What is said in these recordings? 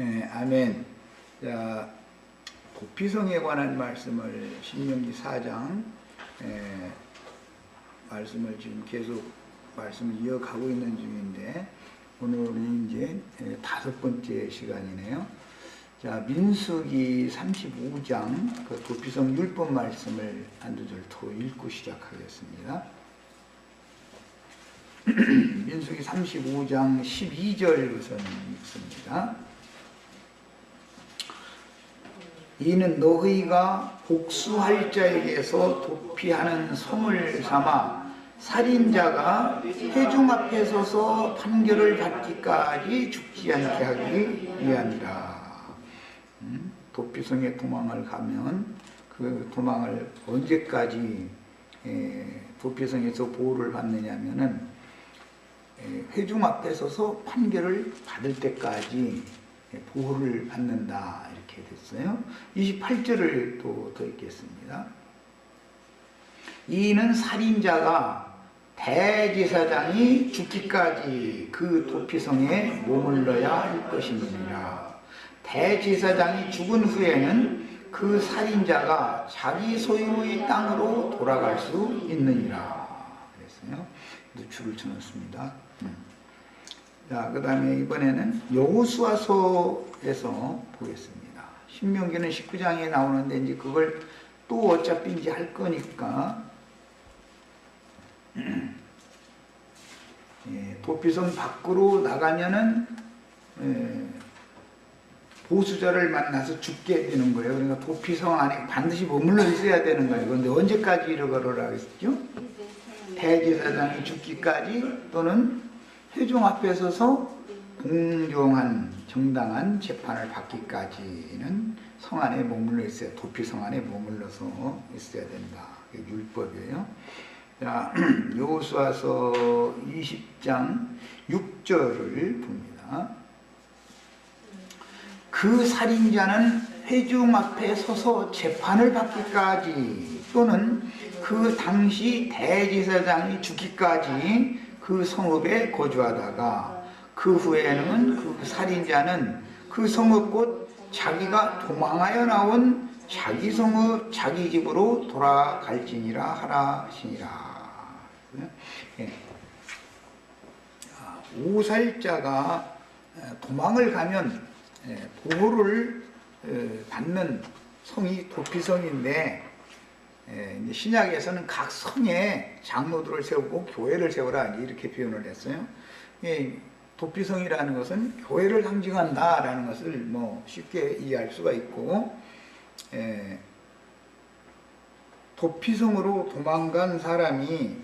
아멘. 자, 도피성에 관한 말씀을 신명기 4장 말씀을 지금 계속 말씀을 이어가고 있는 중인데, 오늘은 이제 5번째 시간이네요. 자, 민수기 35장 그 도피성 율법 말씀을 한두 절 더 읽고 시작하겠습니다. 민수기 35장 12절부터 읽습니다. 이는 너희가 복수할 자에게서 도피하는 성을 삼아 살인자가 회중 앞에 서서 판결을 받기까지 죽지 않게 하기 위함이라. 도피성에 도망을 가면 그 도망을 언제까지 도피성에서 보호를 받느냐면은 회중 앞에 서서 판결을 받을 때까지 보호를 받는다, 이렇게 됐어요. 28절을 또 더 읽겠습니다. 이는 살인자가 대제사장이 죽기까지 그 도피성에 머물러야 할 것이니라. 대제사장이 죽은 후에는 그 살인자가 자기 소유의 땅으로 돌아갈 수 있느니라 그랬어요. 줄을 쳐놓습니다. 자, 그 다음에 이번에는 여호수아서에서 보겠습니다. 신명기는 19장에 나오는데 이제 그걸 또 어차피 이제 할 거니까 도피성 밖으로 나가면은 보수자를 만나서 죽게 되는 거예요. 그러니까 도피성 안에 반드시 머물러 있어야 되는 거예요. 그런데 언제까지 이러거라 했죠? 대제사장이 죽기까지 또는 회중 앞에 서서 공정한 정당한 재판을 받기까지는 성 안에 머물러 있어야, 도피성 안에 머물러서 있어야 된다. 이게 율법이에요. 자, 여호수아서 20장 6절을 봅니다. 그 살인자는 회중 앞에 서서 재판을 받기까지 또는 그 당시 대제사장이 죽기까지 그 성읍에 거주하다가 그 후에는 그 살인자는 그 성읍 곧 자기가 도망하여 나온 자기 성읍 자기 집으로 돌아갈지니라 하라 하시니라. 오살자가 도망을 가면 보호를 받는 성이 도피성인데, 신약에서는 각 성에 장로들을 세우고 교회를 세우라 이렇게 표현을 했어요. 도피성이라는 것은 교회를 상징한다라는 것을 뭐 쉽게 이해할 수가 있고, 도피성으로 도망간 사람이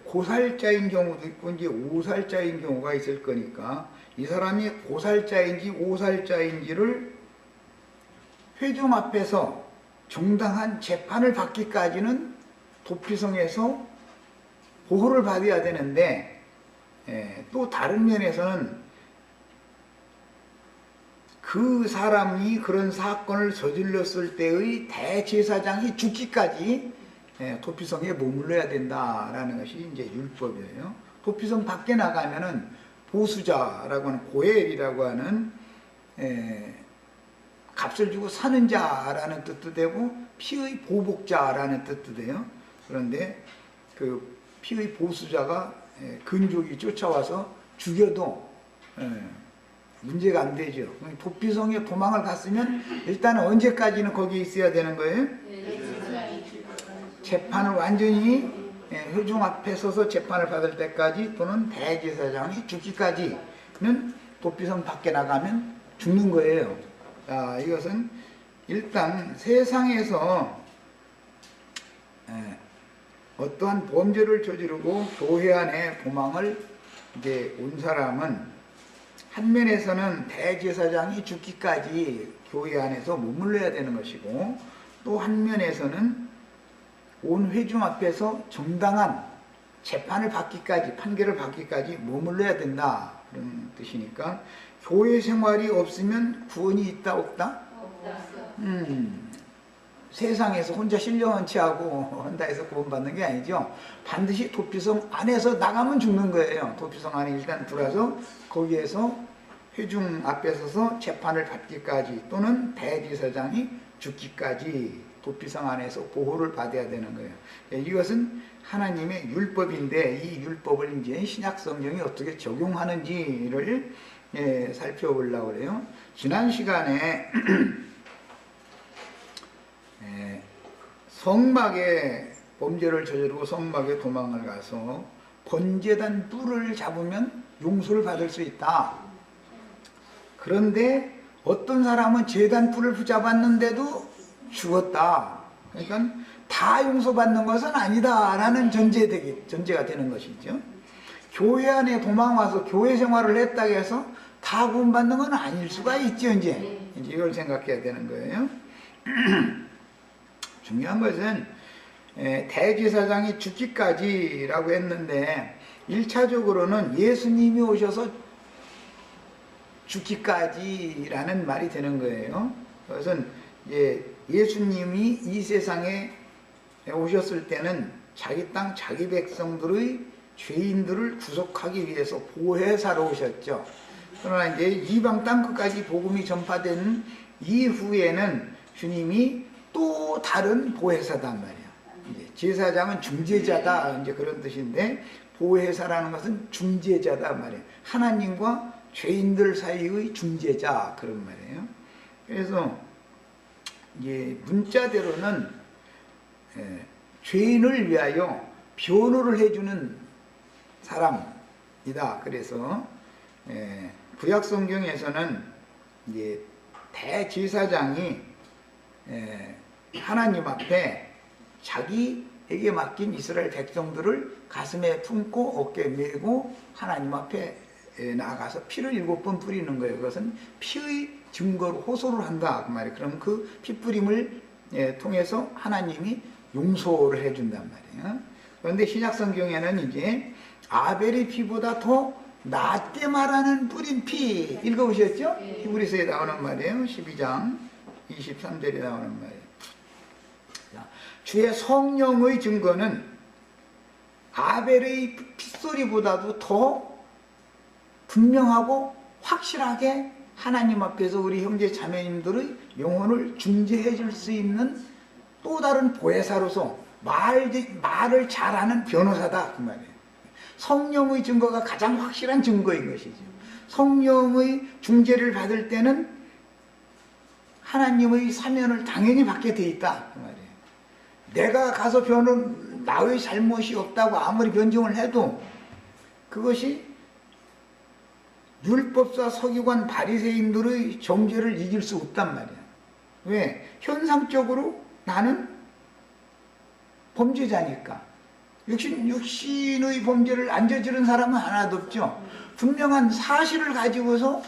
고살자인 경우도 있고 이제 오살자인 경우가 있을 거니까, 이 사람이 고살자인지 오살자인지를 회중 앞에서 정당한 재판을 받기까지는 도피성에서 보호를 받아야 되는데, 또 다른 면에서는 그 사람이 그런 사건을 저질렀을 때의 대제사장이 죽기까지 도피성에 머물러야 된다라는 것이 이제 율법이에요. 도피성 밖에 나가면은 보수자라고 하는 고엘이라고 하는 값을 주고 사는 자라는 뜻도 되고 피의 보복자라는 뜻도 돼요. 그런데 그 피의 보수자가 근족이 쫓아와서 죽여도 문제가 안 되죠. 도피성에 도망을 갔으면 일단 언제까지는 거기에 있어야 되는 거예요? 재판을 완전히 회중 앞에 서서 재판을 받을 때까지 또는 대제사장이 죽기까지는 도피성 밖에 나가면 죽는 거예요. 자, 이것은 일단 세상에서 어떠한 범죄를 저지르고 교회 안에 도망을 이제 온 사람은 한 면에서는 대제사장이 죽기까지 교회 안에서 머물러야 되는 것이고, 또 한 면에서는 온 회중 앞에서 정당한 재판을 받기까지, 판결을 받기까지 머물러야 된다, 그런 뜻이니까 교회 생활이 없으면 구원이 있다 없다? 세상에서 혼자 신령한치하고 한다 해서 구원받는 게 아니죠. 반드시 도피성 안에서 나가면 죽는 거예요. 도피성 안에 일단 들어와서 거기에서 회중 앞에 서서 재판을 받기까지 또는 대제사장이 죽기까지 도피성 안에서 보호를 받아야 되는 거예요. 이것은 하나님의 율법인데 이 율법을 이제 신약 성경이 어떻게 적용하는지를 살펴보려고 그래요. 지난 시간에 성막에 범죄를 저지르고 성막에 도망을 가서 번제단 뿔을 잡으면 용서를 받을 수 있다. 그런데 어떤 사람은 제단 뿔을 붙잡았는데도 죽었다. 그러니까 다 용서받는 것은 아니다라는 전제가 되는 것이죠. 교회 안에 도망와서 교회 생활을 했다고 해서 다 구원받는 건 아닐 수가 있죠. 이제 이걸 생각해야 되는 거예요. 중요한 것은 대제사장이 죽기까지라고 했는데 1차적으로는 예수님이 오셔서 죽기까지라는 말이 되는 거예요. 그것은 예수님이 이 세상에 오셨을 때는 자기 땅 자기 백성들의 죄인들을 구속하기 위해서 보혜사로 오셨죠. 그러나 이제 이방 땅 끝까지 복음이 전파된 이후에는 주님이 또 다른 보혜사단 말이야. 이제 제사장은 중재자다 이제 그런 뜻인데 보혜사라는 것은 중재자다 말이에요. 하나님과 죄인들 사이의 중재자 그런 말이에요. 그래서 이제 문자대로는 죄인을 위하여 변호를 해주는 사람이다. 그래서 구약 성경에서는 이제 대제사장이 하나님 앞에 자기에게 맡긴 이스라엘 백성들을 가슴에 품고 어깨에 메고 하나님 앞에 나가서 피를 7번 뿌리는 거예요. 그것은 피의 증거로 호소를 한다 그 말이에요. 그럼 그 피 뿌림을 통해서 하나님이 용서를 해준단 말이에요. 그런데 신약 성경에는 이제 아벨의 피보다 더 낫게 말하는 뿌린 피 읽어보셨죠? 히브리서에 나오는 말이에요. 12장 23절에 나오는 말이에요. 주의 성령의 증거는 아벨의 핏소리보다도 더 분명하고 확실하게 하나님 앞에서 우리 형제 자매님들의 영혼을 중재해 줄 수 있는 또 다른 보혜사로서 말을 잘하는 변호사다 그 말이에요. 성령의 증거가 가장 확실한 증거인 것이죠. 성령의 중재를 받을 때는 하나님의 사면을 당연히 받게 돼 있다 그 말이에요. 내가 가서 나의 잘못이 없다고 아무리 변증을 해도 그것이 율법사 서기관 바리새인들의 정죄를 이길 수 없단 말이야. 왜? 현상적으로 나는 범죄자니까. 육신의 범죄를 안 저지른 사람은 하나도 없죠. 분명한 사실을 가지고서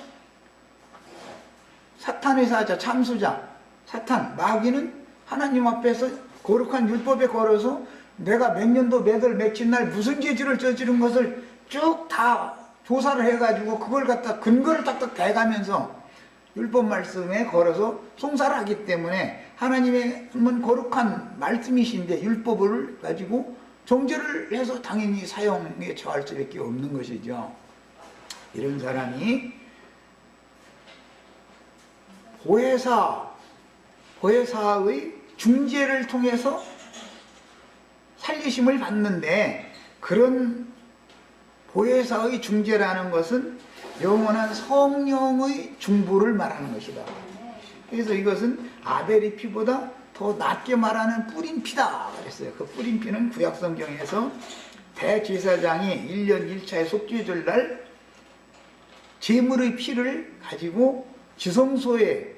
사탄의 사자, 참수자, 사탄, 마귀는 하나님 앞에서 거룩한 율법에 걸어서 내가 몇 년도 몇 월 며칠 날 무슨 죄질을 저지른 것을 쭉 다 조사를 해가지고 그걸 갖다 근거를 딱딱 대가면서 율법 말씀에 걸어서 송사를 하기 때문에 하나님은 거룩한 말씀이신데 율법을 가지고 정죄를 해서 당연히 사형에 처할 수밖에 없는 것이죠. 이런 사람이 보혜사의 중재를 통해서 살리심을 받는데 그런 보혜사의 중재라는 것은 영원한 성령의 중보를 말하는 것이다. 그래서 이것은 아벨의 피보다 더 낫게 말하는 뿌린 피다 그랬어요. 그 뿌린 피는 구약 성경에서 대제사장이 1년 1차의 속죄절 날 제물의 피를 가지고 지성소에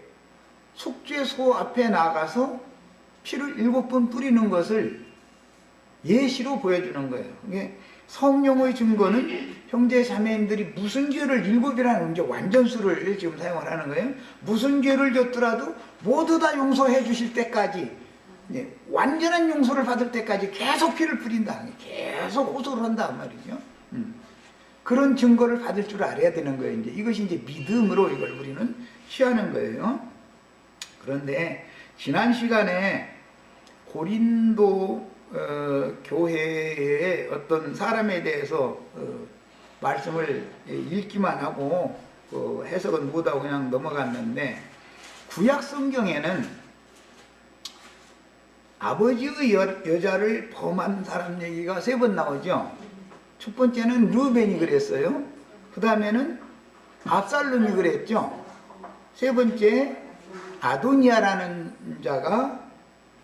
속죄소 앞에 나가서 피를 7번 뿌리는 것을 예시로 보여주는 거예요. 이게 성령의 증거는 형제 자매님들이 무슨 죄를 7이라는 이제 완전수를 지금 사용을 하는 거예요. 무슨 죄를 졌더라도 모두 다 용서해 주실 때까지 완전한 용서를 받을 때까지 계속 피를 뿌린다. 계속 호소를 한다 말이죠. 그런 증거를 받을 줄 알아야 되는 거예요. 이것이 이제 믿음으로 이걸 우리는 취하는 거예요. 그런데 지난 시간에 고린도 교회의 어떤 사람에 대해서 말씀을 읽기만 하고 해석은 못하고 그냥 넘어갔는데, 구약 성경에는 아버지의 여자를 범한 사람 얘기가 3번 나오죠. 첫 번째는 르벤이 그랬어요. 그 다음에는 압살롬이 그랬죠. 3번째 아도니아라는 자가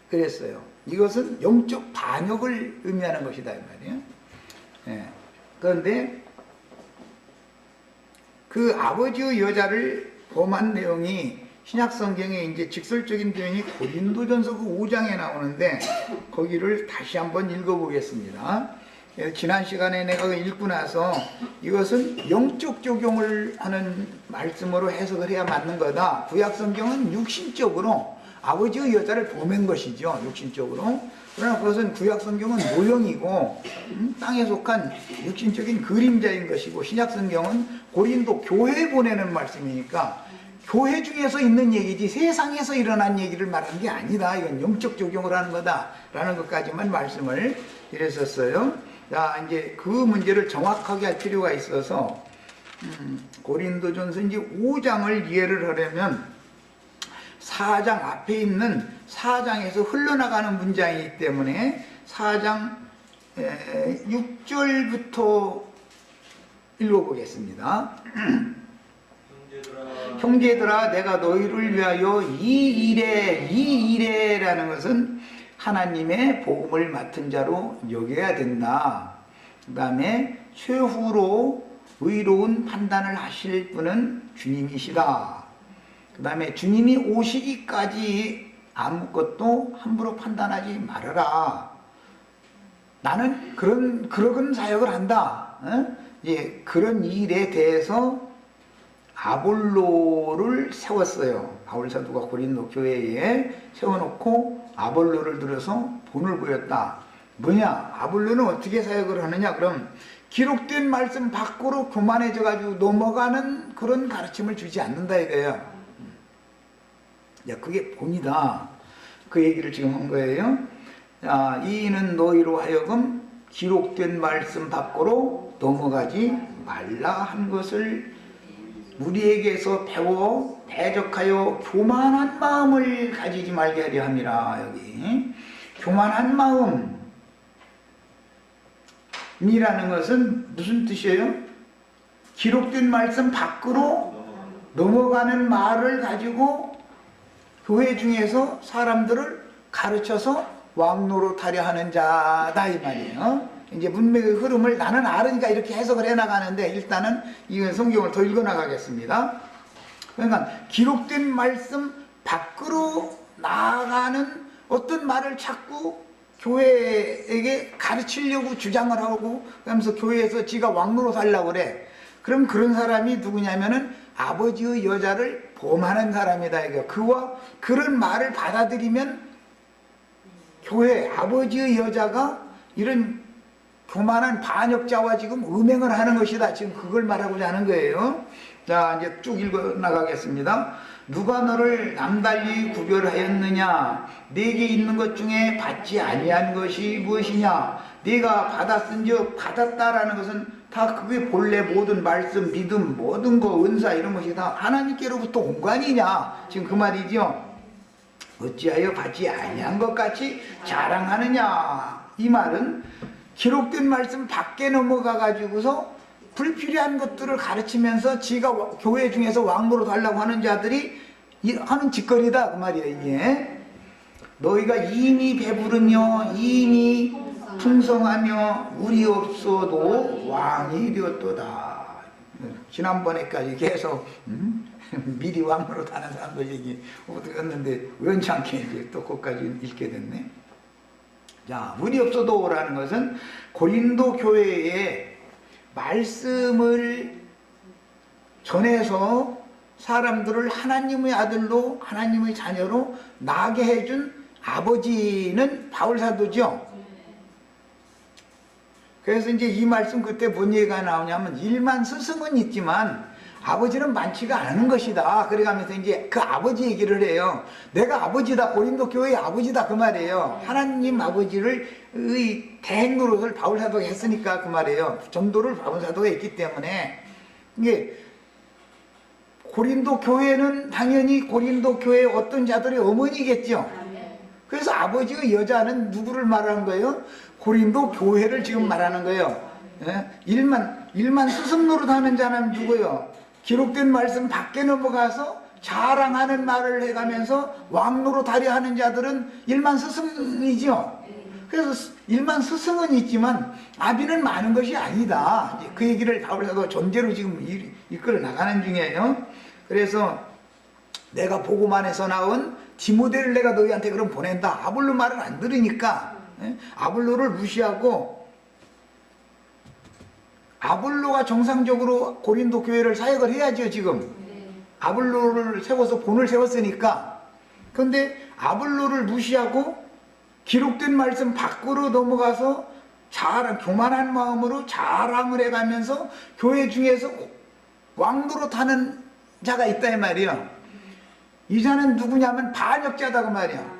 그랬어요. 이것은 영적 반역을 의미하는 것이다 이 말이에요. 예. 그런데 그 아버지의 여자를 범한 내용이 신약 성경에 이제 직설적인 표현이 고린도전서 그 5장에 나오는데, 거기를 다시 한번 읽어보겠습니다. 지난 시간에 내가 읽고 나서 이것은 영적 적용을 하는 말씀으로 해석을 해야 맞는 거다. 구약 성경은 육신적으로 아버지의 여자를 범한 것이죠. 육신적으로. 그러나 그것은 구약 성경은 모형이고 땅에 속한 육신적인 그림자인 것이고, 신약 성경은 고린도 교회에 보내는 말씀이니까 교회 중에서 있는 얘기지 세상에서 일어난 얘기를 말하는 게 아니다. 이건 영적 적용을 하는 거다 라는 것까지만 말씀을 드렸었어요. 자, 이제 그 문제를 정확하게 할 필요가 있어서 고린도전서 이제 5장을 이해를 하려면 4장 앞에 있는 4장에서 흘러나가는 문장이기 때문에 4장 6절부터 읽어보겠습니다. 형제들아, 내가 너희를 위하여 이 일에라는 것은 하나님의 복음을 맡은 자로 여겨야 된다. 그 다음에 최후로 의로운 판단을 하실 분은 주님이시다. 그 다음에 주님이 오시기까지 아무것도 함부로 판단하지 말아라. 나는 그런 사역을 한다. 예, 그런 일에 대해서 아볼로를 세웠어요. 바울 사도가 고린도 교회에 세워놓고 아볼로를 들어서 본을 보였다. 뭐냐? 아볼로는 어떻게 사역을 하느냐? 그럼 기록된 말씀 밖으로 교만해져 가지고 넘어가는 그런 가르침을 주지 않는다 이거예요. 야, 그게 본이다. 그 얘기를 지금 한 거예요. 자, 이는 너희로 하여금 기록된 말씀 밖으로 넘어가지 말라 한 것을 우리에게서 배워 대적하여 교만한 마음을 가지지 말게 하려 함이라. 여기 교만한 마음이라는 것은 무슨 뜻이에요? 기록된 말씀 밖으로 넘어가는 말을 가지고 교회 중에서 사람들을 가르쳐서 왕노릇하려 하는 자다 이 말이에요. 이제 문맥의 흐름을 나는 알으니까 이렇게 해석을 해나가는데, 일단은 이 성경을 더 읽어나가겠습니다. 그러니까 기록된 말씀 밖으로 나아가는 어떤 말을 자꾸 교회에게 가르치려고 주장을 하고 그러면서 교회에서 지가 왕노로 살려고 그래. 그럼 그런 사람이 누구냐면은 아버지의 여자를 범하는 사람이다 이거. 그와 그런 말을 받아들이면 교회 아버지의 여자가 이런 교만한 반역자와 지금 음행을 하는 것이다. 지금 그걸 말하고자 하는 거예요. 자, 이제 쭉 읽어 나가겠습니다. 누가 너를 남달리 구별하였느냐? 네게 있는 것 중에 받지 아니한 것이 무엇이냐? 네가 받았은즉 받았다라는 것은 다 그게 본래 모든 말씀, 믿음, 모든 거, 은사 이런 것이 다 하나님께로부터 온 거 아니냐? 지금 그 말이죠. 어찌하여 받지 아니한 것 같이 자랑하느냐? 이 말은 기록된 말씀 밖에 넘어가 가지고서 불필요한 것들을 가르치면서 지가 교회 중에서 왕노릇 하려고 하는 자들이 하는 짓거리다 그 말이에요. 이게 너희가 이미 배부르며 이미 풍성하며 우리 없어도 왕이 되었도다. 지난번에까지 계속 미리 왕노릇 하는 사람들 얘기 했는데 우연찮게 이제 또 그것까지 읽게 됐네. 자, 우리 없어도라는 것은 고린도 교회에 말씀을 전해서 사람들을 하나님의 아들로 하나님의 자녀로 나게 해준 아버지는 바울 사도죠. 그래서 이제 이 말씀 그때 뭔 얘기가 나오냐면 일만 스승은 있지만 아버지는 많지가 않은 것이다. 그래가면서 이제 그 아버지 얘기를 해요. 내가 아버지다. 고린도 교회의 아버지다. 그 말이에요. 하나님 아버지를 대행 노릇을 바울 사도가 했으니까 그 말이에요. 전도를 바울 사도가 했기 때문에 이게 고린도 교회는 당연히 고린도 교회 어떤 자들의 어머니겠죠. 그래서 아버지의 여자는 누구를 말하는 거예요? 고린도 교회를 지금 말하는 거예요. 예? 일만 스승 노릇하는 자는 누구요? 기록된 말씀 밖에 넘어가서 자랑하는 말을 해가면서 왕노로 다리하는 자들은 일만 스승이죠. 그래서 일만 스승은 있지만 아비는 많은 것이 아니다. 그 얘기를 바울사도 전제로 지금 이끌어 나가는 중이에요. 그래서 내가 복음안에서 나온 디모데를 내가 너희한테 그럼 보낸다. 아볼로 말을 안 들으니까 아볼로를 무시하고, 아볼로가 정상적으로 고린도 교회를 사역을 해야죠. 지금 아볼로를 세워서 본을 세웠으니까. 그런데 아볼로를 무시하고 기록된 말씀 밖으로 넘어가서 교만한 마음으로 자랑을 해가면서 교회 중에서 왕노릇하는 자가 있다 이 말이야. 이 자는 누구냐면 반역자다 그 말이야.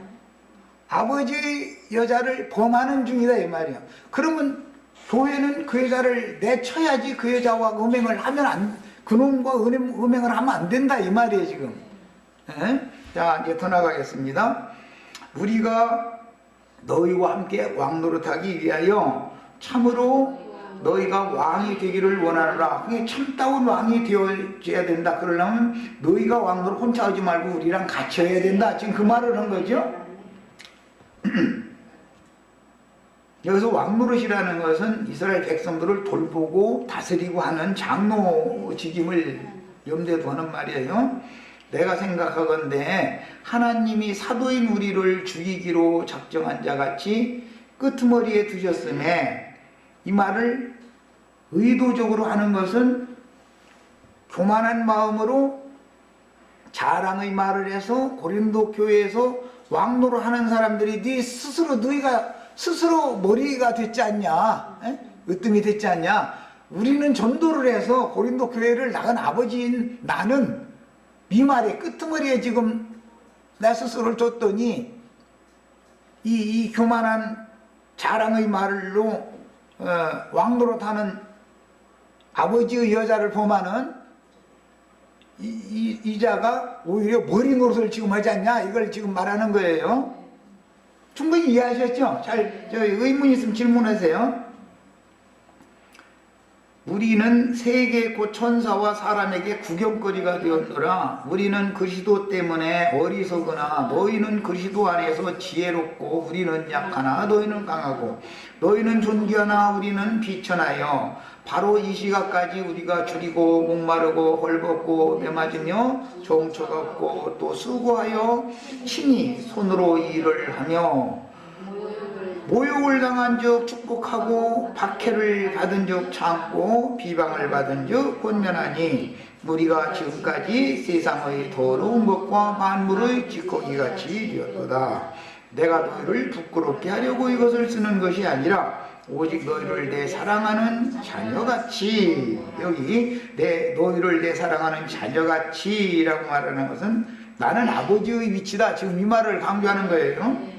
아버지 여자를 범하는 중이다 이 말이야. 그러면 교회는 그 여자를 내쳐야지. 그 여자와 음행을 하면 그놈과 음행을 하면 안 된다 이 말이에요 지금. 자, 이제 더 나가겠습니다. 우리가 너희와 함께 왕노릇하기 위하여 참으로 너희가 왕이 되기를 원하노라. 그게 참다운 왕이 되어줘야 된다. 그러려면 너희가 왕노릇 혼자 하지 말고 우리랑 같이 해야 된다. 지금 그 말을 한 거죠. 여기서 왕노릇이라는 것은 이스라엘 백성들을 돌보고 다스리고 하는 장로 직임을 염두에 두는 말이에요. 내가 생각하건대 하나님이 사도인 우리를 죽이기로 작정한 자같이 끄트머리에 두셨음에, 이 말을 의도적으로 하는 것은 교만한 마음으로 자랑의 말을 해서 고린도 교회에서 왕노로 하는 사람들이 너희가 스스로 머리가 됐지 않냐, 으뜸이 됐지 않냐. 우리는 전도를 해서 고린도 교회를 나간 아버지인 나는 미말의 끄트머리에 지금 내 스스로를 줬더니 이 교만한 자랑의 말로 왕노릇하는 아버지의 여자를 범하는 이 자가 오히려 머리 노릇을 지금 하지 않냐, 이걸 지금 말하는 거예요. 충분히 이해하셨죠? 의문 있으면 질문하세요. 우리는 세계 곧 천사와 사람에게 구경거리가 되었노라. 우리는 그리스도 때문에 어리석으나 너희는 그리스도 안에서 지혜롭고, 우리는 약하나 너희는 강하고, 너희는 존귀하나 우리는 비천하여 바로 이 시각까지 우리가 줄이고 목마르고 헐벗고 매맞으며 종초가 없고 또 수고하여 친히 손으로 일을 하며 모욕을 당한 적 축복하고 박해를 받은 적 참고 비방을 받은 적 권면하니, 우리가 지금까지 세상의 더러운 것과 만물의 찌꺼기같이 되었도다. 내가 너희를 부끄럽게 하려고 이것을 쓰는 것이 아니라 오직 너희를 내 사랑하는 자녀같이, 여기 너희를 내 사랑하는 자녀같이 라고 말하는 것은 나는 아버지의 위치다, 지금 이 말을 강조하는 거예요.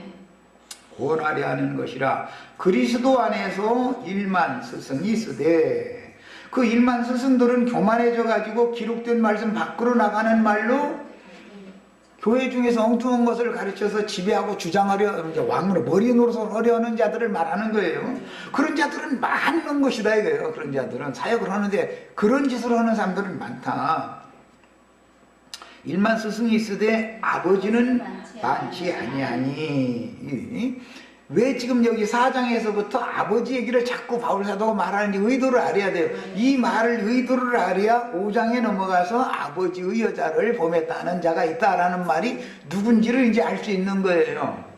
원하려 하는 것이라. 그리스도 안에서 일만 스승이 있으되, 그 일만 스승들은 교만해져 가지고 기록된 말씀 밖으로 나가는 말로 교회 중에서 엉뚱한 것을 가르쳐서 지배하고 주장하려, 왕으로 머리 노릇을 하려 하는 자들을 말하는 거예요. 그런 자들은 많은 것이다 이거예요. 그런 자들은 사역을 하는데 그런 짓을 하는 사람들은 많다. 일만 스승이 있으되 아버지는 많지 아니하니. 왜 지금 여기 4장에서부터 아버지 얘기를 자꾸 바울사도가 말하는지 의도를 알아야 돼요. 이 말을 의도를 알아야 5장에 넘어가서 아버지의 여자를 범했다는 자가 있다라는 말이 누군지를 이제 알 수 있는 거예요.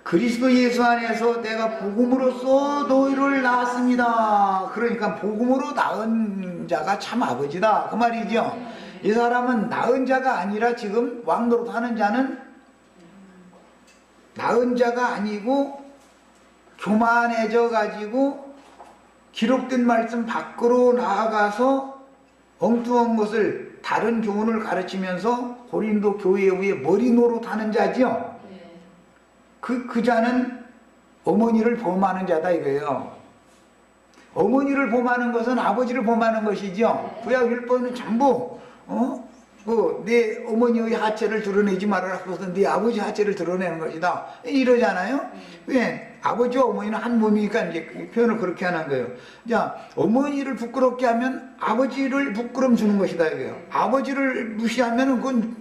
그리스도 예수 안에서 내가 복음으로써 너희를 낳았습니다. 그러니까 복음으로 낳은 자가 참 아버지다 그 말이죠. 이 사람은 낳은 자가 아니라, 지금 왕노릇 하는 자는 낳은 자가 아니고 교만해져 가지고 기록된 말씀 밖으로 나아가서 엉뚱한 것을, 다른 교훈을 가르치면서 고린도 교회 위에 머리 노릇하는 자죠. 그 자는 어머니를 범하는 자다 이거예요. 어머니를 범하는 것은 아버지를 범하는 것이죠. 구약율법은 전부 내 어머니의 하체를 드러내지 말아라. 그것은 네 아버지 하체를 드러내는 것이다. 이러잖아요. 왜? 아버지와 어머니는 한 몸이니까 이제 그 표현을 그렇게 하는 거예요. 자, 어머니를 부끄럽게 하면 아버지를 부끄럼 주는 것이다 이거예요. 아버지를 무시하면은 그건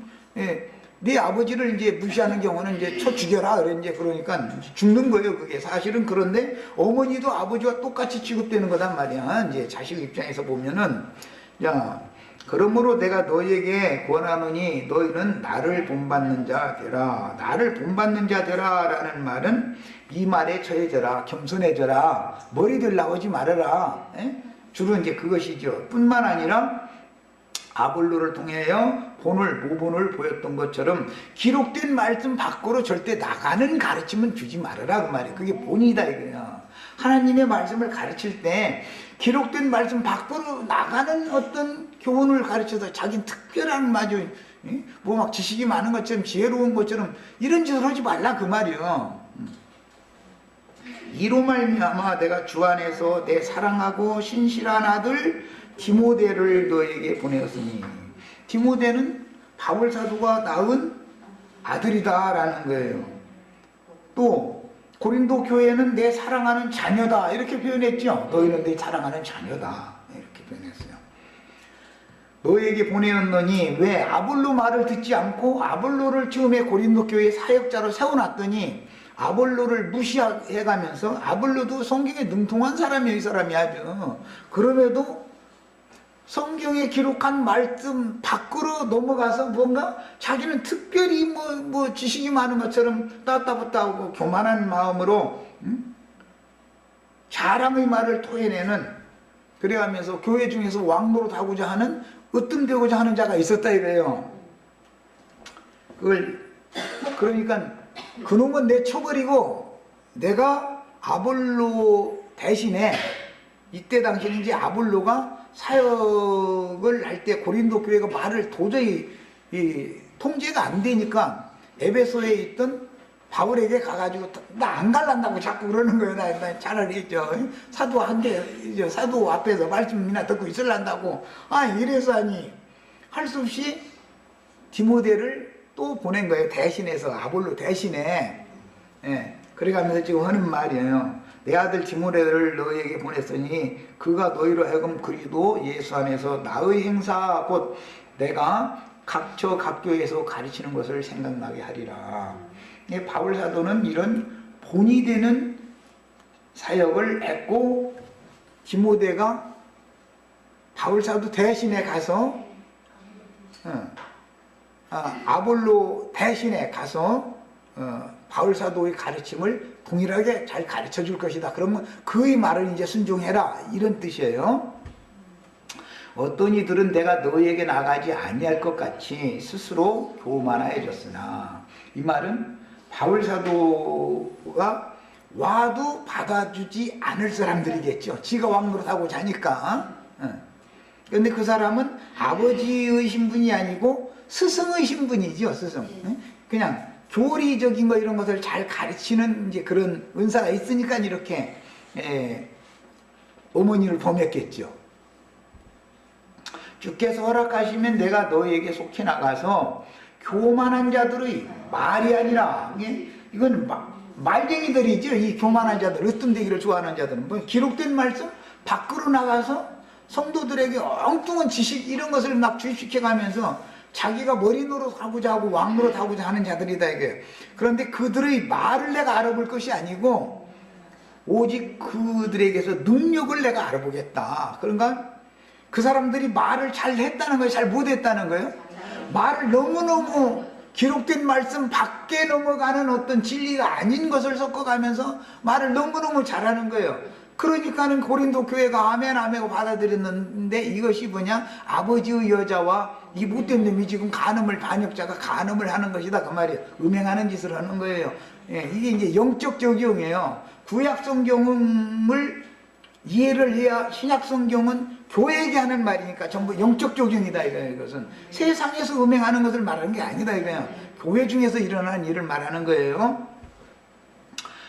네 아버지를 이제 무시하는 경우는 이제 쳐 죽여라 그래 이제 그러니까 죽는 거예요 그게 사실은. 그런데 어머니도 아버지와 똑같이 취급되는 거단 말이야. 이제 자식 입장에서 보면은 야. 그러므로 내가 너희에게 권하노니 너희는 나를 본받는 자 되라. 나를 본받는 자 되라 라는 말은 이 말에 처해져라. 겸손해져라. 머리들 나오지 말아라. 주로 이제 그것이죠. 뿐만 아니라 아볼로를 통하여 모본을 보였던 것처럼 기록된 말씀 밖으로 절대 나가는 가르침은 주지 말아라 그 말이에요. 그게 본이다 이거야. 하나님의 말씀을 가르칠 때 기록된 말씀 밖으로 나가는 어떤 교훈을 가르쳐서 자기는 특별한 뭐 막 지식이 많은 것처럼 지혜로운 것처럼 이런 짓을 하지 말라 그 말이요. 이로 말미암아 내가 주 안에서 내 사랑하고 신실한 아들 디모데를 너에게 보내었으니. 디모데는 바울 사도가 낳은 아들이다 라는 거예요. 또 고린도 교회는 내 사랑하는 자녀다 이렇게 표현했죠. 너희는 내 사랑하는 자녀다 이렇게 표현했어요. 너에게 보내었노니 왜 아볼로 말을 듣지 않고 아볼로를 처음에 고린도 교회 사역자로 세워놨더니 아볼로를 무시해가면서 아볼로도 성경에 능통한 사람이에요. 이 사람이 아주. 그럼에도 성경에 기록한 말씀 밖으로 넘어가서 뭔가 자기는 특별히 뭐 지식이 많은 것처럼 따따붙다하고 교만한 마음으로 자랑의 말을 토해내는 그래가면서 교회 중에서 왕노릇 하고자 하는 으뜸되고자 하는 자가 있었다 이거예요. 그러니까 그놈은 내쳐버리고 내가 아볼로 대신에 이때 당시는 이제 아볼로가 사역을 할 때 고린도 교회가 말을 도저히 통제가 안 되니까 에베소에 있던 바울에게 가가지고 나 안 갈란다고 자꾸 그러는 거예요. 나 차라리 있죠. 사도 앞에서 말씀이나 듣고 있을란다고. 이래서 할 수 없이 디모데를 또 보낸 거예요. 대신해서 아볼로 대신에. 그래가면서 지금 하는 말이에요. 내 아들 디모데를 너희에게 보냈으니 그가 너희로 하여금 그리스도 예수 안에서 나의 행사 곧 내가 각처 각교에서 가르치는 것을 생각나게 하리라. 바울 사도는 이런 본이 되는 사역을 했고 디모데가 바울 사도 대신에 가서 아볼로 대신에 가서 바울 사도의 가르침을 동일하게 잘 가르쳐 줄 것이다. 그러면 그의 말을 이제 순종해라 이런 뜻이에요. 어떤 이들은 내가 너희에게 나가지 아니할 것 같이 스스로 교만하여졌으나 이 말은 바울 사도가 와도 받아주지 않을 사람들이겠죠. 지가 왕노릇하고 자니까. 그런데 그 사람은 아버지의 신분이 아니고 스승의 신분이죠. 스승. 그냥 교리적인 거 이런 것을 잘 가르치는 이제 그런 은사가 있으니까 이렇게 어머니를 범했겠죠. 주께서 허락하시면 내가 너희에게 속히 나가서 교만한 자들의 말이 아니라 이건 말쟁이들이죠. 이 교만한 자들, 으뜸되기를 좋아하는 자들은 뭐 기록된 말씀 밖으로 나가서 성도들에게 엉뚱한 지식 이런 것을 막 주입시켜가면서 자기가 머리 노릇하고자 하고 왕 노릇하고자 하는 자들이다 이게. 그런데 그들의 말을 내가 알아볼 것이 아니고 오직 그들에게서 능력을 내가 알아보겠다. 그런가 그 사람들이 말을 잘 했다는 거예요? 잘 못했다는 거예요? 말을 너무너무 기록된 말씀 밖에 넘어가는 어떤 진리가 아닌 것을 섞어가면서 말을 너무너무 잘하는 거예요. 그러니까는 고린도 교회가 아멘 아멘고 받아들였는데 이것이 뭐냐? 아버지의 여자와 이 못된 놈이 지금 반역자가 간음을 하는 것이다 그 말이에요. 음행하는 짓을 하는 거예요. 이게 이제 영적 적용이에요. 구약 성경을 이해를 해야 신약 성경은 교회에게 하는 말이니까 전부 영적 적용이다 이거예요. 이것은 세상에서 음행하는 것을 말하는 게 아니다 이거예요. 교회 중에서 일어나는 일을 말하는 거예요.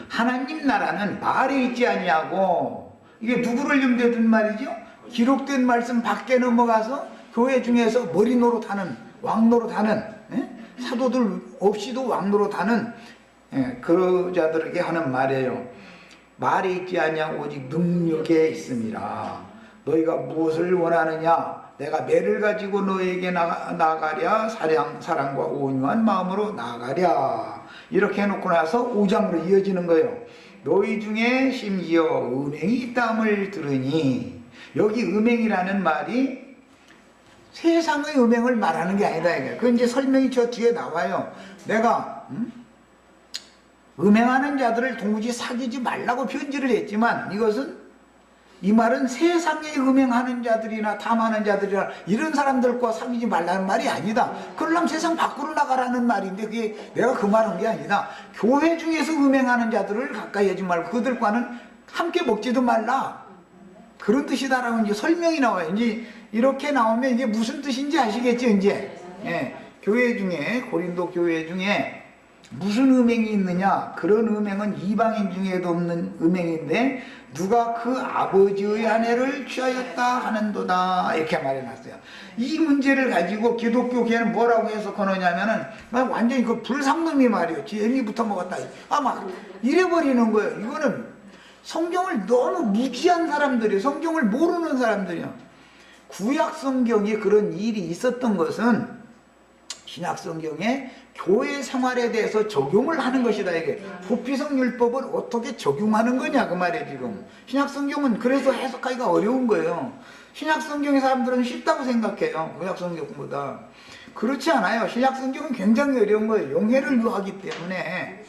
하나님 나라는 말에 있지 아니하고 이게 누구를 염두에 말이죠? 기록된 말씀 밖에 넘어가서 교회 중에서 머리 노릇하는, 왕 노릇하는, 사도들 없이도 왕 노릇하는 그런 자들에게 하는 말이에요. 말에 있지 아니하 오직 능력에 있음이라. 너희가 무엇을 원하느냐? 내가 매를 가지고 너에게 나가랴. 사랑과 온유한 마음으로 나가랴. 이렇게 해놓고 나서 5장으로 이어지는 거예요. 너희 중에 심지어 음행이 있다함을 들으니, 여기 음행이라는 말이 세상의 음행을 말하는 게 아니다. 그 이제 설명이 저 뒤에 나와요. 내가 음행하는 자들을 도무지 사귀지 말라고 편지를 했지만, 이것은 이 말은 세상에 음행하는 자들이나 탐하는 자들이나 이런 사람들과 사귀지 말라는 말이 아니다. 그러려면 세상 밖으로 나가라는 말인데, 그게 내가 그 말한 게 아니다. 교회 중에서 음행하는 자들을 가까이 하지 말고 그들과는 함께 먹지도 말라, 그런 뜻이다라고 이제 설명이 나와요. 이제 이렇게 나오면 이제 무슨 뜻인지 아시겠죠? 이제 교회 중에, 고린도 교회 중에 무슨 음행이 있느냐? 그런 음행은 이방인 중에도 없는 음행인데, 누가 그 아버지의 아내를 취하였다 하는도다, 이렇게 말해놨어요. 이 문제를 가지고 기독교계는 뭐라고 해석하느냐면은 완전히 그 불상놈이 말이에요. 애미부터 먹었다, 막 이래버리는 거예요. 이거는 성경을 너무 무지한 사람들이에요. 성경을 모르는 사람들이에요. 구약 성경에 그런 일이 있었던 것은 신약 성경에 교회 생활에 대해서 적용을 하는 것이다. 이게 도피성 율법을 어떻게 적용하는 거냐, 그 말이에요. 지금 신약 성경은 그래서 해석하기가 어려운 거예요. 신약 성경의 사람들은 쉽다고 생각해요, 구약 성경보다. 그렇지 않아요. 신약 성경은 굉장히 어려운 거예요. 용해를 유하기 때문에.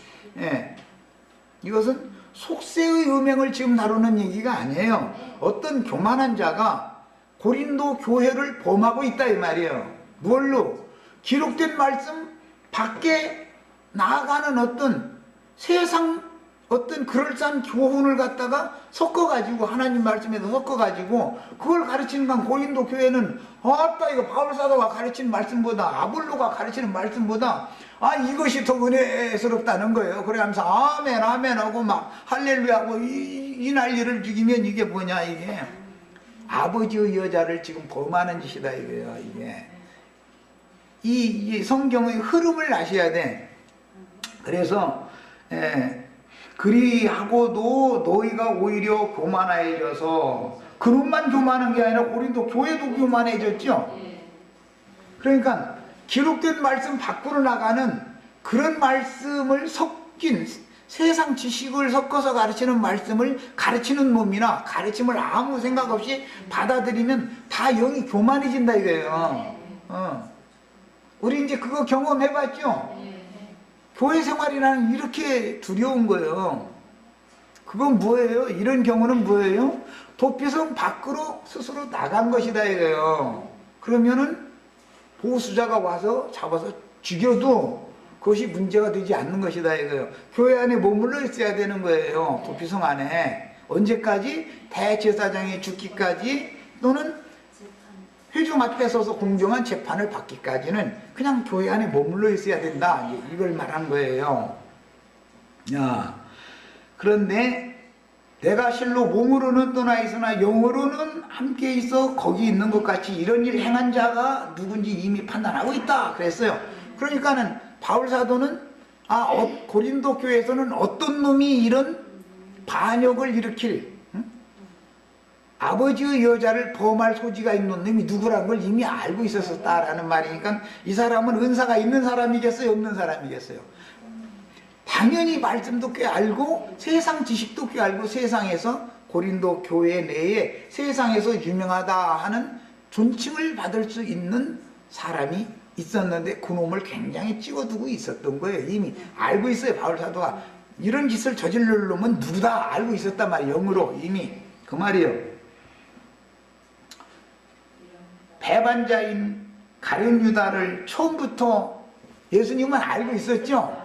이것은 속세의 음행을 지금 다루는 얘기가 아니에요. 어떤 교만한 자가 고린도 교회를 범하고 있다, 이 말이에요. 뭘로? 기록된 말씀 밖에 나아가는 어떤 세상, 어떤 그럴싸한 교훈을 갖다가 섞어가지고, 하나님 말씀에도 섞어가지고 그걸 가르치는 건, 고린도 교회는 아따, 이거 바울사도가 가르치는 말씀보다, 아볼로가 가르치는 말씀보다 이것이 더 은혜스럽다는 거예요. 그래가면서 아멘 아멘 하고 막 할렐루야 하고 이 난리를 죽이면, 이게 뭐냐, 이게 아버지의 여자를 지금 범하는 짓이다, 이거예요. 이게 이 성경의 흐름을 아셔야 돼. 그래서 그리하고도 너희가 오히려 교만해져서, 그놈만 교만한 게 아니라 고린도 교회도 교만해졌죠. 그러니까 기록된 말씀 밖으로 나가는 그런 말씀을 섞인, 세상 지식을 섞어서 가르치는 말씀을 가르치는 놈이나 가르침을 아무 생각 없이 받아들이면 다 영이 교만해진다, 이거예요. 우리 이제 그거 경험해봤죠? 교회 생활이라는 이렇게 두려운 거예요. 그건 뭐예요? 이런 경우는 뭐예요? 도피성 밖으로 스스로 나간 것이다, 이거예요. 그러면은 보수자가 와서 잡아서 죽여도 그것이 문제가 되지 않는 것이다, 이거예요. 교회 안에 머물러 있어야 되는 거예요. 도피성 안에. 언제까지? 대제사장이 죽기까지, 또는 회중 앞에 서서 공정한 재판을 받기까지는 그냥 교회 안에 머물러 있어야 된다, 이걸 말한 거예요. 그런데 내가 실로 몸으로는 떠나 있으나 영으로는 함께 있어 거기 있는 것 같이 이런 일 행한 자가 누군지 이미 판단하고 있다, 그랬어요. 그러니까는 바울 사도는 고린도 교회에서는 어떤 놈이 이런 반역을 일으킬, 아버지의 여자를 범할 소지가 있는 놈이 누구란 걸 이미 알고 있었다라는 말이니까, 이 사람은 은사가 있는 사람이겠어요, 없는 사람이겠어요? 당연히 말씀도 꽤 알고 세상 지식도 꽤 알고, 세상에서, 고린도 교회 내에 세상에서 유명하다 하는 존칭을 받을 수 있는 사람이 있었는데, 그놈을 굉장히 찍어두고 있었던 거예요. 이미 알고 있어요. 바울 사도가 이런 짓을 저지를 놈은 누구다 알고 있었단 말이에요. 영으로 이미. 그 말이에요. 배반자인 가룟 유다를 처음부터 예수님은 알고 있었죠.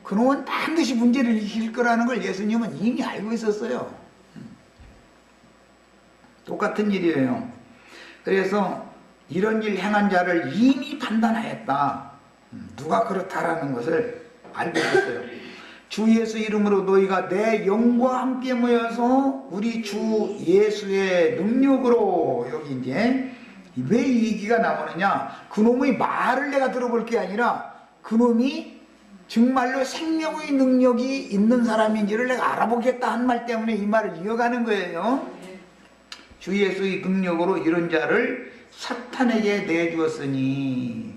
그놈은 반드시 문제를 일으킬 거라는 걸 예수님은 이미 알고 있었어요. 똑같은 일이에요. 그래서 이런 일 행한 자를 이미 판단하였다. 누가 그렇다라는 것을 알고 있었어요. 주 예수 이름으로 너희가 내 영과 함께 모여서 우리 주 예수의 능력으로, 여기 이제 왜 이 얘기가 나오느냐, 그놈의 말을 내가 들어볼 게 아니라 그놈이 정말로 생명의 능력이 있는 사람인지를 내가 알아보겠다 한 말 때문에 이 말을 이어가는 거예요. 주 예수의 능력으로 이런 자를 사탄에게 내주었으니.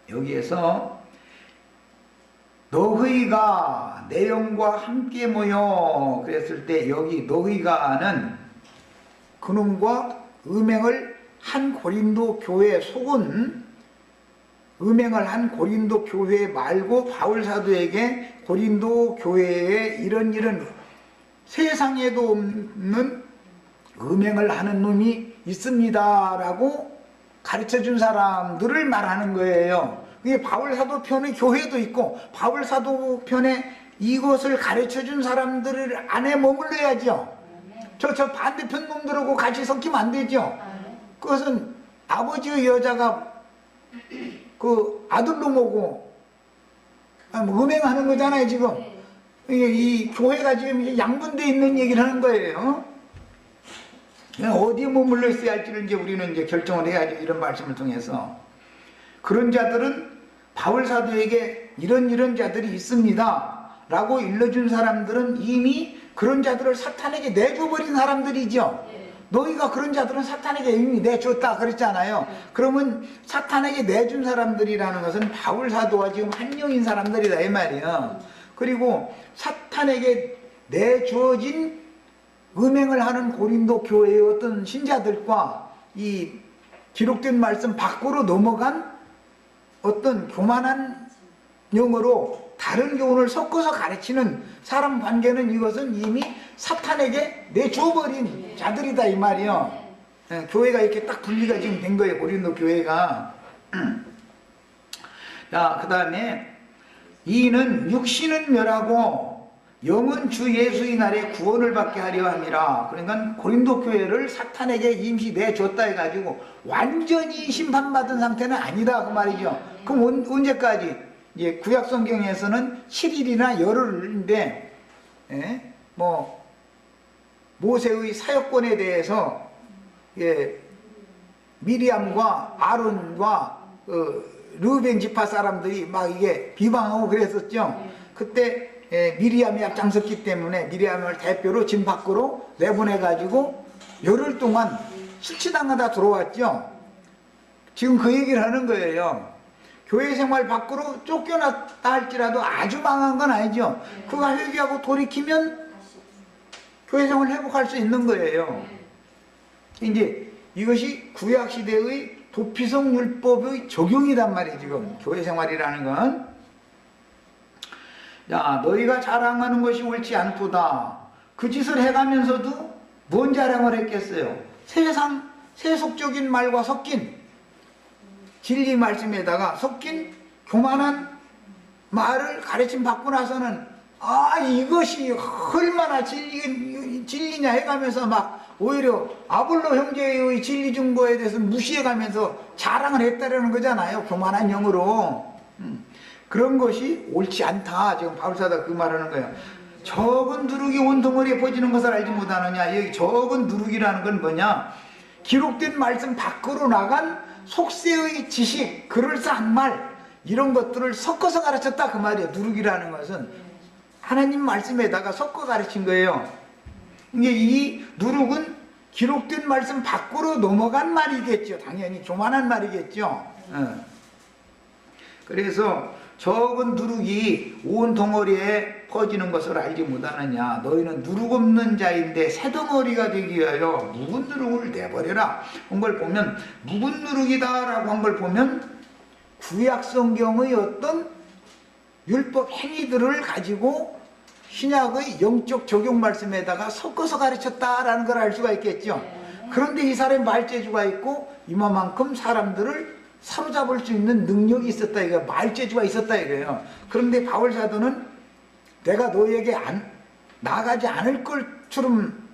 여기에서 너희가 내 영과 함께 모여 그랬을 때, 여기 너희가는 그놈과 음행을 한 고린도 교회에 속은, 음행을 한 고린도 교회 말고 바울 사도에게 고린도 교회에 이런 세상에도 없는 음행을 하는 놈이 있습니다 라고 가르쳐준 사람들을 말하는 거예요. 이게 바울 사도 편의 교회도 있고 바울 사도 편에 이것을 가르쳐준 사람들 안에 머물러야죠. 저 반대편 놈들하고 같이 섞이면 안 되죠. 그것은 아버지의 여자가 그 아들놈하고 음행하는 거잖아요 지금. 이 교회가 지금 양분되어 있는 얘기를 하는 거예요. 어디에 머물러 있어야 할지를 이제 우리는 이제 결정을 해야죠. 이런 말씀을 통해서. 그런 자들은 바울 사도에게 이런 자들이 있습니다 라고 일러준 사람들은 이미 그런 자들을 사탄에게 내줘버린 사람들이죠. 너희가 그런 자들은 사탄에게 이미 내줬다 그랬잖아요. 그러면 사탄에게 내준 사람들이라는 것은 바울 사도와 지금 한영인 사람들이다 이 말이에요. 그리고 사탄에게 내주어진 음행을 하는 고린도 교회의 어떤 신자들과 이 기록된 말씀 밖으로 넘어간 어떤 교만한 용어로 다른 교훈을 섞어서 가르치는 사람 관계는, 이것은 이미 사탄에게 내줘버린 자들이다 이 말이요. 교회가 이렇게 딱 분리가 지금 된 거예요, 고린도 교회가. 자, 그 다음에 이는 육신은 멸하고 영은 주 예수의 날에 구원을 받게 하려 함이라. 그러니까 고린도 교회를 사탄에게 임시 내줬다 해가지고 완전히 심판받은 상태는 아니다 그 말이죠. 그럼 언제까지? 이제 구약 성경에서는 7일이나 열흘인데, 뭐 모세의 사역권에 대해서 미리암과 아론과 르벤 지파 사람들이 막 이게 비방하고 그랬었죠. 그때 미리암이 앞장섰기 때문에 미리암을 대표로 진 밖으로 내보내가지고 열흘 동안 실치당하다 들어왔죠. 지금 그 얘기를 하는 거예요. 교회 생활 밖으로 쫓겨났다 할지라도 아주 망한 건 아니죠. 그가 회개하고 돌이키면 교회 생활을 회복할 수 있는 거예요. 이제 이것이 구약시대의 도피성 율법의 적용이란 말이에요. 지금 교회 생활이라는 건. 야, 너희가 자랑하는 것이 옳지 않도다. 그 짓을 해가면서도 뭔 자랑을 했겠어요? 세속적인 말과 섞인 진리 말씀에다가 섞인 교만한 말을 가르침 받고 나서는 이것이 얼마나 진리냐 해가면서 막 오히려 아볼로 형제의 진리 증거에 대해서 무시해가면서 자랑을 했다라는 거잖아요. 교만한 영으로. 그런 것이 옳지 않다. 지금 바울사도가 그 말하는 거예요. 적은 누룩이 온 덩어리에 퍼지는 것을 알지 못하느냐. 여기 적은 누룩이라는 건 뭐냐? 기록된 말씀 밖으로 나간 속세의 지식, 그럴싸한 말, 이런 것들을 섞어서 가르쳤다 그 말이에요. 누룩이라는 것은 하나님 말씀에다가 섞어 가르친 거예요. 이게 이 누룩은 기록된 말씀 밖으로 넘어간 말이겠죠. 당연히 교만한 말이겠죠. 그래서 적은 누룩이 온 덩어리에 퍼지는 것을 알지 못하느냐. 너희는 누룩 없는 자인데 새 덩어리가 되기 위하여 묵은 누룩을 내버려라 한 걸 보면, 묵은 누룩이다 라고 한 걸 보면 구약 성경의 어떤 율법 행위들을 가지고 신약의 영적 적용 말씀에다가 섞어서 가르쳤다라는 걸 알 수가 있겠죠. 그런데 이 사람이 말재주가 있고 이만큼 사람들을 사로잡을 수 있는 능력이 있었다 이거예요. 말재주가 있었다 이거예요. 그런데 바울 사도는 내가 너희에게 나가지 않을 것처럼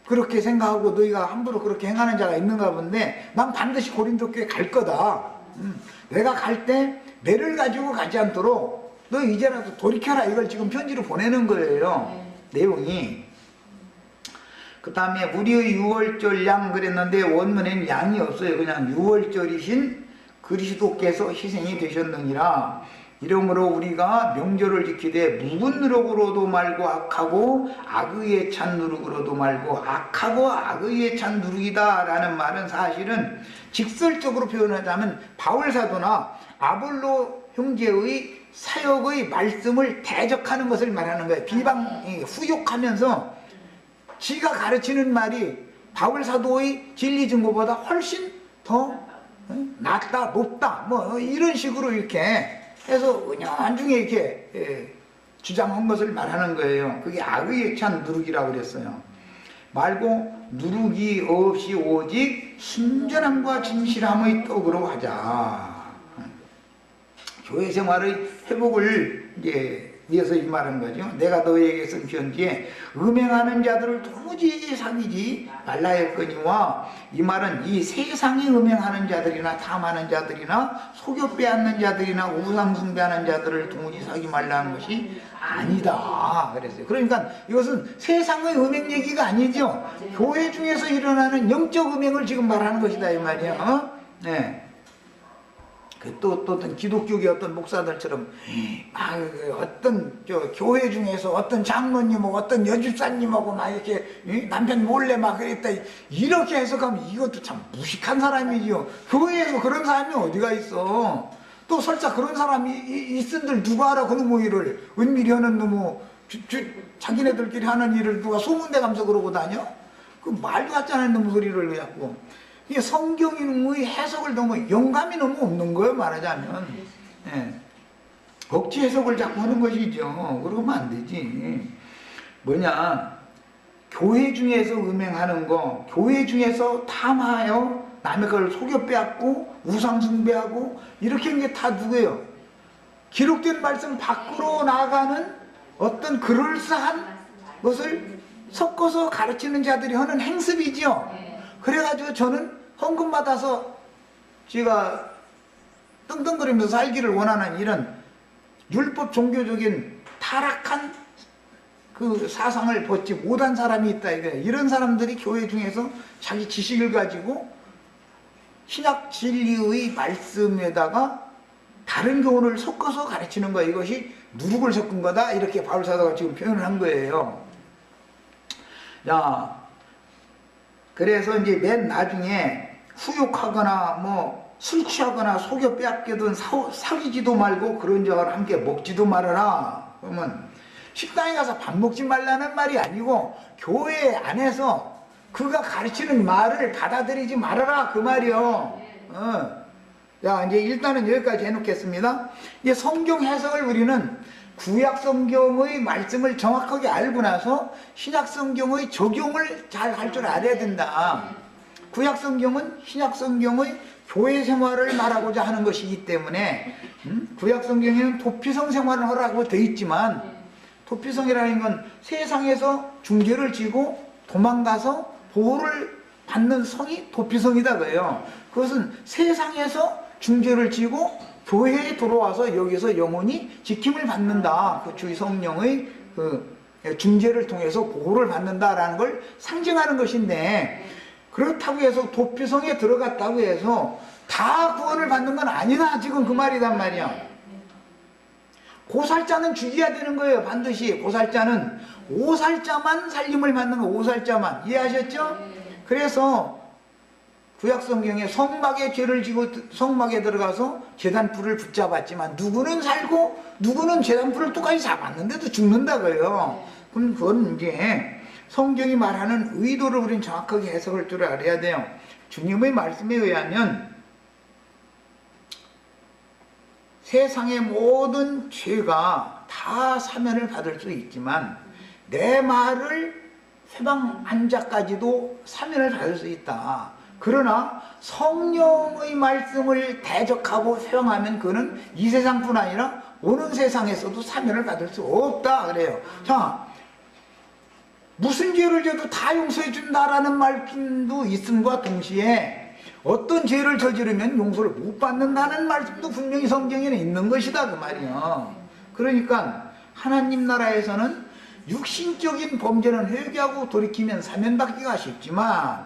그렇게 생각하고 너희가 함부로 그렇게 행하는 자가 있는가 본데 난 반드시 고린도 교회 갈 거다. 내가 갈 때 매를 가지고 가지 않도록 너 이제라도 돌이켜라, 이걸 지금 편지로 보내는 거예요. 내용이. 그 다음에 우리의 유월절 양 그랬는데 원문에는 양이 없어요. 그냥 유월절이신 그리스도께서 희생이 되셨느니라. 이러므로 우리가 명절을 지키되 묵은 누룩으로도 말고 악하고 악의에 찬 누룩으로도 말고 악하고 악의에 찬 누룩이다 라는 말은 사실은 직설적으로 표현하자면 바울사도나 아볼로 형제의 사역의 말씀을 대적하는 것을 말하는 거예요. 후욕하면서 지가 가르치는 말이 바울사도의 진리 증거보다 훨씬 더 낫다, 높다, 뭐 이런 식으로 이렇게 해서 은연중에 이렇게 주장한 것을 말하는 거예요. 그게 악의에 찬 누룩이라고 그랬어요. 말고 누룩이 없이 오직 순전함과 진실함의 떡으로 하자. 교회 생활의 회복을 이제 위해서 이 말한 거죠. 내가 너에게 쓴 편지에 음행하는 자들을 도무지 사귀지 말라 했거니와, 이 말은 이 세상에 음행하는 자들이나 탐하는 자들이나 속여 빼앗는 자들이나 우상 숭배하는 자들을 도무지 사귀지 말라는 것이 아니다 그랬어요. 그러니까 이것은 세상의 음행 얘기가 아니죠. 교회 중에서 일어나는 영적 음행을 지금 말하는 것이다 이 말이야. 네. 또 어떤 기독교계 어떤 목사들처럼 어떤 교회 중에서 어떤 장로님하고 어떤 여집사님하고 막 이렇게 남편 몰래 막 그랬다, 이렇게 해석하면 이것도 참 무식한 사람이지요. 교회에서 그런 사람이 어디가 있어. 또 설사 그런 사람이 있은들 누가 알아. 그놈의 일을 은밀히 하는 놈의 자기네들끼리 하는 일을 누가 소문대 가면서 그러고 다녀? 그 말도 같지 않은 놈의 소리를 왜 자꾸. 이게 성경의 해석을 너무 영감이 너무 없는 거예요, 말하자면. 예. 억지 해석을 자꾸 하는 것이죠. 그러면 안 되지. 뭐냐, 교회 중에서 음행하는 거, 교회 중에서 탐하여 남의 걸 속여 빼앗고 우상 숭배하고 이렇게 하는 게 다 누구예요? 기록된 말씀 밖으로 나가는 어떤 그럴싸한 것을 섞어서 가르치는 자들이 하는 행습이죠. 그래가지고 저는 헌금 받아서 제가 떵떵거리면서 살기를 원하는 이런 율법 종교적인 타락한 그 사상을 벗지 못한 사람이 있다 이거예요. 이런 사람들이 교회 중에서 자기 지식을 가지고 신약 진리의 말씀에다가 다른 교훈을 섞어서 가르치는 거예요. 이것이 누룩을 섞은 거다, 이렇게 바울사도가 지금 표현을 한 거예요. 자, 그래서 이제 맨 나중에 후욕하거나 뭐 술 취하거나 속여 빼앗기든 사귀지도 말고 그런 자와 함께 먹지도 말아라. 그러면 식당에 가서 밥 먹지 말라는 말이 아니고 교회 안에서 그가 가르치는 말을 받아들이지 말아라 그 말이요. 자, 이제 일단은 여기까지 해놓겠습니다. 이제 성경 해석을 우리는 구약 성경의 말씀을 정확하게 알고 나서 신약 성경의 적용을 잘 할 줄 알아야 된다. 구약 성경은 신약 성경의 교회 생활을 말하고자 하는 것이기 때문에 구약 성경에는 도피성 생활을 하라고 되어 있지만, 도피성이라는 건 세상에서 중죄를 지고 도망가서 보호를 받는 성이 도피성이다 그래요. 그것은 세상에서 중죄를 지고 교회에 들어와서 여기서 영원히 지킴을 받는다. 그 주의 성령의 그 중재를 통해서 보호를 받는다라는 걸 상징하는 것인데, 그렇다고 해서 도피성에 들어갔다고 해서 다 구원을 받는 건 아니다. 지금 그 말이란 말이야. 고살자는 죽여야 되는 거예요. 반드시. 고살자는 오살자만 살림을 받는 거. 오살자만. 이해하셨죠? 그래서 구약 성경에 성막에 죄를 지고 성막에 들어가서 제단불을 붙잡았지만 누구는 살고 누구는 제단불을 똑같이 잡았는데도 죽는다고요. 그럼 그건 이제 성경이 말하는 의도를 우리는 정확하게 해석할 줄 알아야 돼요. 주님의 말씀에 의하면 세상의 모든 죄가 다 사면을 받을 수 있지만 내 말을 회방한 자까지도 사면을 받을 수 있다. 그러나 성령의 말씀을 대적하고 회방하면 그는 이 세상뿐 아니라 오는 세상에서도 사면을 받을 수 없다 그래요. 자, 무슨 죄를 져도 다 용서해 준다라는 말씀도 있음과 동시에 어떤 죄를 저지르면 용서를 못 받는다는 말씀도 분명히 성경에는 있는 것이다 그 말이야. 그러니까 하나님 나라에서는 육신적인 범죄는 회개하고 돌이키면 사면받기가 쉽지만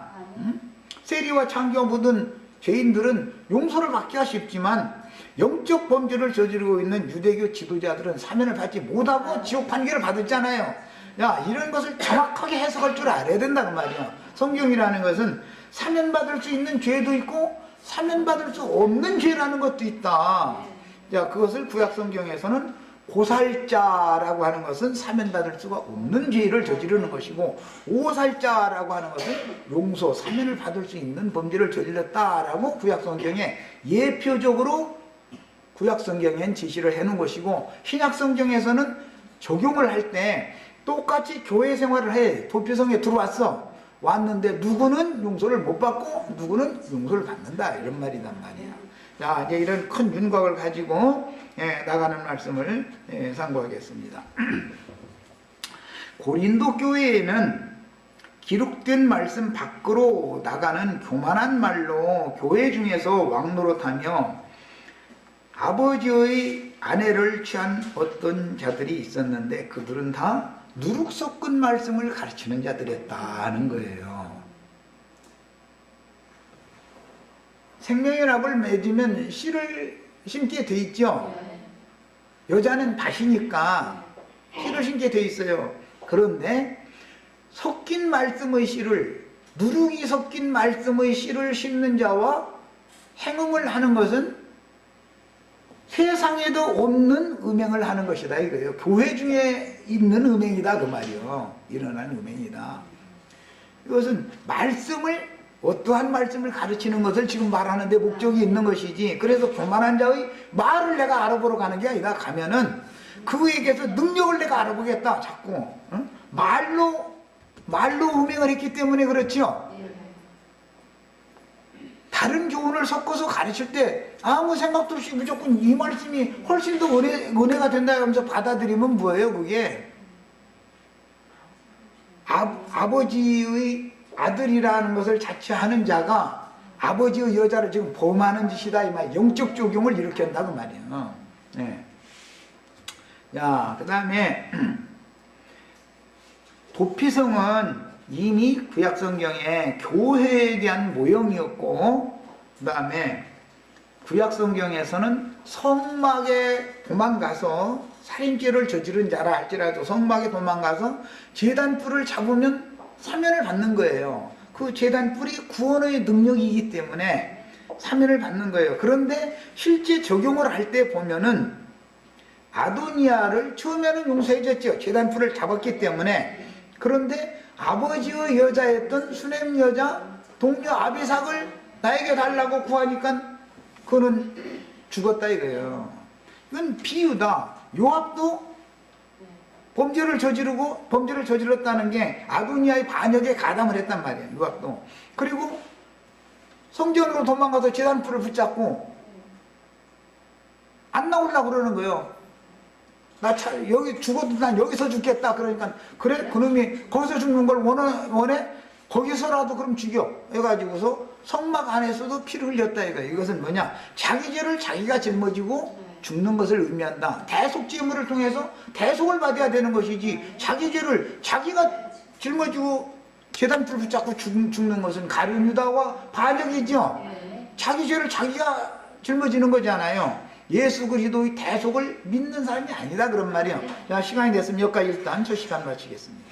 세리와 창기와 묻은 죄인들은 용서를 받기가 쉽지만 영적 범죄를 저지르고 있는 유대교 지도자들은 사면을 받지 못하고 지옥 판결을 받았잖아요. 야, 이런 것을 정확하게 해석할 줄 알아야 된다 그 말이야. 성경이라는 것은 사면받을 수 있는 죄도 있고 사면받을 수 없는 죄라는 것도 있다. 자, 그것을 구약 성경에서는 고살자라고 하는 것은 사면받을 수가 없는 죄를 저지르는 것이고, 오살자라고 하는 것은 용서, 사면을 받을 수 있는 범죄를 저질렀다라고 구약 성경에 예표적으로 구약 성경엔 지시를 해놓은 것이고, 신약 성경에서는 적용을 할 때 똑같이 교회 생활을 해. 도피성에 들어왔어. 왔는데 누구는 용서를 못 받고 누구는 용서를 받는다, 이런 말이란 말이야. 자, 이제 이런 큰 윤곽을 가지고 나가는 말씀을 상고하겠습니다. 고린도 교회에는 기록된 말씀 밖으로 나가는 교만한 말로 교회 중에서 왕노릇하며 아버지의 아내를 취한 어떤 자들이 있었는데 그들은 다 누룩 섞은 말씀을 가르치는 자들이었다는 거예요. 생명의 납을 맺으면 씨를 심게 돼 있죠. 여자는 밭이니까 씨를 심게 돼 있어요. 그런데 섞인 말씀의 씨를, 누룩이 섞인 말씀의 씨를 심는 자와 행음을 하는 것은 세상에도 없는 음행을 하는 것이다 이거예요. 교회 중에 있는 음행이다 그 말이요. 일어나는 음행이다. 이것은 말씀을, 어떠한 말씀을 가르치는 것을 지금 말하는데 목적이 있는 것이지, 그래서 교만한 자의 말을 내가 알아보러 가는 게 아니라, 가면은 그에게서 능력을 내가 알아보겠다 자꾸. 응? 말로 음행을 했기 때문에 그렇죠. 다른 교훈을 섞어서 가르칠 때 아무 생각도 없이 무조건 이 말씀이 훨씬 더 은혜가 된다 하면서 받아들이면 뭐예요 그게? 아버지의 아들이라는 것을 자처하는 자가 아버지의 여자를 지금 범하는 짓이다 이 말, 영적 적용을 일으킨다 그 말이에요. 네. 자, 그 다음에 도피성은 이미 구약성경에 교회에 대한 모형이었고, 그 다음에 구약성경에서는 성막에 도망가서 살인죄를 저지른 자라 할지라도 성막에 도망가서 제단불을 잡으면 사면을 받는 거예요. 그 제단불이 구원의 능력이기 때문에 사면을 받는 거예요. 그런데 실제 적용을 할 때 보면은 아도니아를 처음에는 용서해줬죠. 제단불을 잡았기 때문에. 그런데 아버지의 여자였던 수넴 여자 동료 아비삭을 나에게 달라고 구하니까 그는 죽었다 이거예요. 이건 비유다. 요압도 범죄를 저질렀다는 게 아도니아의 반역에 가담을 했단 말이에요. 요압도. 그리고 성전으로 도망가서 제단불을 붙잡고 안 나오려고 그러는 거예요. 여기 죽어도 난 여기서 죽겠다. 그러니까 그래, 그놈이 거기서 죽는 걸 원해? 거기서라도 그럼 죽여 해가지고서 성막 안에서도 피를 흘렸다 이거. 이것은 뭐냐, 자기 죄를 자기가 짊어지고 죽는 것을 의미한다. 대속죄물을 통해서 대속을 받아야 되는 것이지, 자기 죄를 자기가 짊어지고 제단불 붙잡고 죽는 것은 가룟 유다와 반역이죠. 자기 죄를 자기가 짊어지는 거잖아요. 예수 그리스도의 대속을 믿는 사람이 아니다 그런 말이에요. 자, 시간이 됐으면 여기까지 일단 저 시간 마치겠습니다.